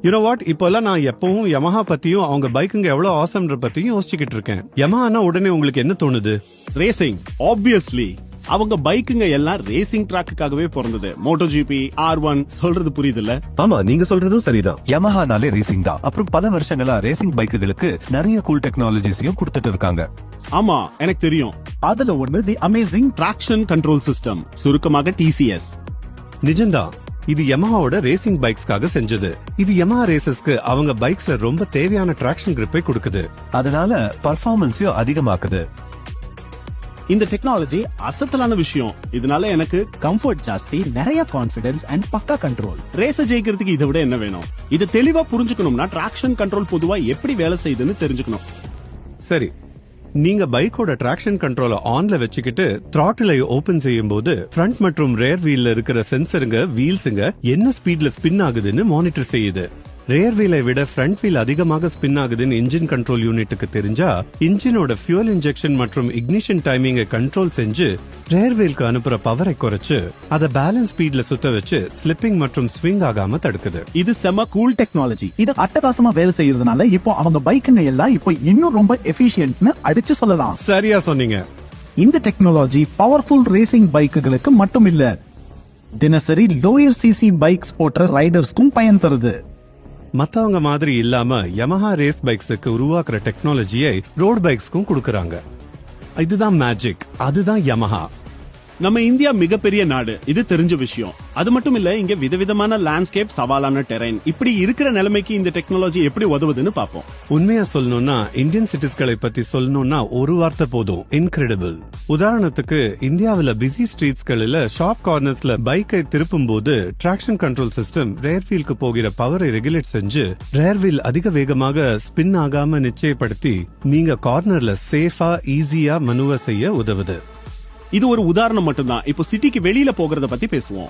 You know what, இப்போல்லாம் நான் எப்பவும் யமஹா பத்தியும் அவங்க பைக்குங்க எவ்வளவு ஆசம்ன்ற பத்தியும் யோசிச்சுக்கிட்டு இருக்கேன். யமஹானா உடனே உங்களுக்கு என்ன தோணுது? Racing obviously. அவங்க பைக்குங்க எல்லாம் ரேசிங் ட்ராக்குக்காகவே பிறந்தது. MotoGP, R1 சொல்றது புரியுதுல்ல? ஆமா, நீங்க சொல்றதும் சரிதான். யமஹானாலே ரேசிங் தான். அப்புறம் பல வருஷங்களா ரேசிங் பைக்குகளுக்கு நிறைய கூல் டெக்னாலஜிஸையும் கொடுத்துட்டு இருக்காங்க. ஆமா, எனக்கு தெரியும். அதுல ஒண்ணு தி அமேசிங் டிராக்ஷன் கண்ட்ரோல் சிஸ்டம், சுருக்கமாக TCS. நிஜம்தான், இது யமஹாவோட ரேசிங் பைக்ஸ்க்காக செஞ்சது. இது யமஹா ரேசஸ்க்கு அவங்க பைக்ஸ்ல ரொம்ப தேவையான டிராக்ஷன் கிரிப்பை கொடுக்குது. அதனால பர்ஃபார்மன்ஸையும் அதிகமாக்குது. இந்த டெக்னாலஜி அசத்தலான விஷயம். இதனால எனக்கு கம்ஃபர்ட் ஜாஸ்தி, நிறைய கான்ஃபிடன்ஸ் அண்ட் பக்கா கண்ட்ரோல். ரேஸ ஜெயிக்கிறதுக்கு இதை விட என்ன வேணும்? இதை தெளிவா புரிஞ்சுக்கணும்னா டிராக்ஷன் கண்ட்ரோல் பொதுவா எப்படி வேலை செய்யுதுன்னு தெரிஞ்சுக்கணும். சரி, நீங்க பைக்கோட டிராக்ஷன் கண்ட்ரோல ஆன்ல வச்சுக்கிட்டு த்ராட்டிலை ஓபன் செய்யும் போது ஃப்ரண்ட் மற்றும் ரேர் வீல்ல இருக்கிற சென்சருங்க வீல்ஸுங்க என்ன ஸ்பீட்ல ஸ்பின் ஆகுதுன்னு மானிட்டர் செய்யுது. ரேர் வீலை விட ஃப்ரண்ட் வீல் அதிகமாக ஸ்பின் ஆகுதுன்னு இன்ஜின் கண்ட்ரோல் யூனிட்டுக்கு தெரிஞ்சா இன்ஜினோட ஃபியூல் இன்ஜெக்ஷன் மற்றும் இக்னிஷன் டைமிங்கை கண்ட்ரோல் செஞ்சு ரேர் வீலுக்கு அனுப்புற பவரை குறைச்சு அதை பேலன்ஸ் ஸ்பீட்ல சுத்த வச்சு ஸ்லிப்பிங் மற்றும் ஸ்விங் ஆகாம தடுக்குது. இது செம கூல் டெக்னாலஜி. இது அட்டகாசமா வேலை செய்யறதுனால இப்போ அவங்க பைக்குங்க எல்லாம் இப்போ இன்னும் ரொம்ப எஃபிஷியன்ட்னு அடிச்சு சொல்லலாம். சரியா சொன்னீங்க. இந்த டெக்னாலஜி பவர்ஃபுல் ரேசிங் பைக்குகளுக்கு மட்டும் இல்ல, தினசரி லோயர் சிசி பைக்ஸ் ஓட்டுற ரைடர்ஸ்க்கும் பயன் தருது. மத்தவங்க மாதிரி இல்லாம யமஹா ரேஸ் பைக்ஸுக்கு உருவாக்குற டெக்னாலஜியை ரோட் பைக்ஸ்க்கும் கொடுக்கறாங்க. இதுதான் மேஜிக், அதுதான் யமஹா. நம்ம இந்தியா மிகப்பெரிய நாடு, இது தெரிஞ்ச விஷயம். அது மட்டும் இல்ல, இங்க விதவிதமான லேண்ட்ஸ்கேப், சவாலான டெரைன், இப்படி இருக்கிற நிலைமைக்கு இந்த டெக்னாலஜி எப்படி உதவுதுன்னு பாப்போம். உண்மையா சொல்லணும்னா இந்தியன் சிட்டிஸ்களை பத்தி சொல்லணும்னா ஒரு வார்த்தை போதும், இன்கிரெடிபிள். உதாரணத்துக்கு இந்தியாவில பிஸி ஸ்ட்ரீட்ஸ்களில் ஷார்ப் கார்னர்ஸ்ல பைக்கை திருப்பும் போது டிராக்ஷன் கண்ட்ரோல் சிஸ்டம் ரேர் வீலுக்கு போகிற பவரை ரெகுலேட் செஞ்சு ரேர் வீல் அதிக வேகமாக ஸ்பின் ஆகாம நிச்சயப்படுத்தி நீங்க கார்னர்ல சேஃபா ஈஸியா மனுவ செய்ய உதவுது. இது ஒரு உதாரணம் மட்டும்தான். இப்போ சிட்டிக்கு வெளியில போகிறத பத்தி பேசுவோம்.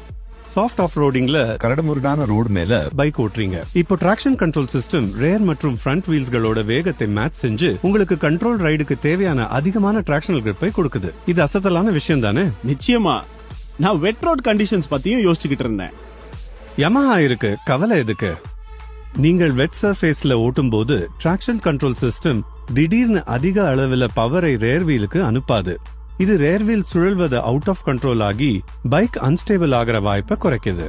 சாஃப்ட் ஆஃப் ரோடிங்ல கரடுமுரடான ரோடு மேல பைக் ஓட்டுறீங்க. இப்போ டிராக்ஷன் கண்ட்ரோல் சிஸ்டம் ரேர் மற்றும் ஃப்ரண்ட் வீல்ஸ்களோட வேகத்தை மேட்ச் செஞ்சு உங்களுக்கு கண்ட்ரோல் ரைடுக்கு தேவையான அதிகமான டிராக்ஷனல் கிரிப்பை கொடுக்குது. இது அசத்தலான விஷயம் தானே? நிச்சயமா. நான் வெட் ரோட் கண்டிஷன்ஸ் பத்தியும் யோசிச்சுக்கிட்டு இருந்தேன். யமஹா இருக்கு, கவலை எதுக்கு? நீங்கள் வெட் சர்ஃபேஸ்ல ஓட்டும் போது டிராக்ஷன் கண்ட்ரோல் சிஸ்டம் திடீர்னு அதிக அளவுல பவரை ரேர் வீலுக்கு அனுப்பாது. இது ரேர் வீல் சுழல்வது அவுட் ஆஃப் கண்ட்ரோல் ஆகி பைக் அன்ஸ்டேபிள் ஆகிற வாய்ப்பை குறைக்குது.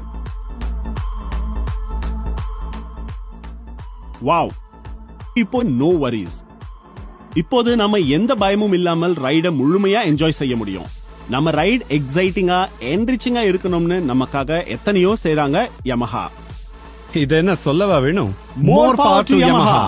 வாவ், இப்போ நோ வரிஸ். இப்போது நம்ம எந்த பயமும் இல்லாமல் ரைட முழுமையா என்ஜாய் செய்ய முடியும். நம்ம ரைட் எக்ஸைட்டிங்கா என்ரிச்சிங்கா இருக்கணும்னு நமக்காக எத்தனையோ செய்றாங்க யமஹா. இது என்ன சொல்லவா வேணும்? More power to Yamaha.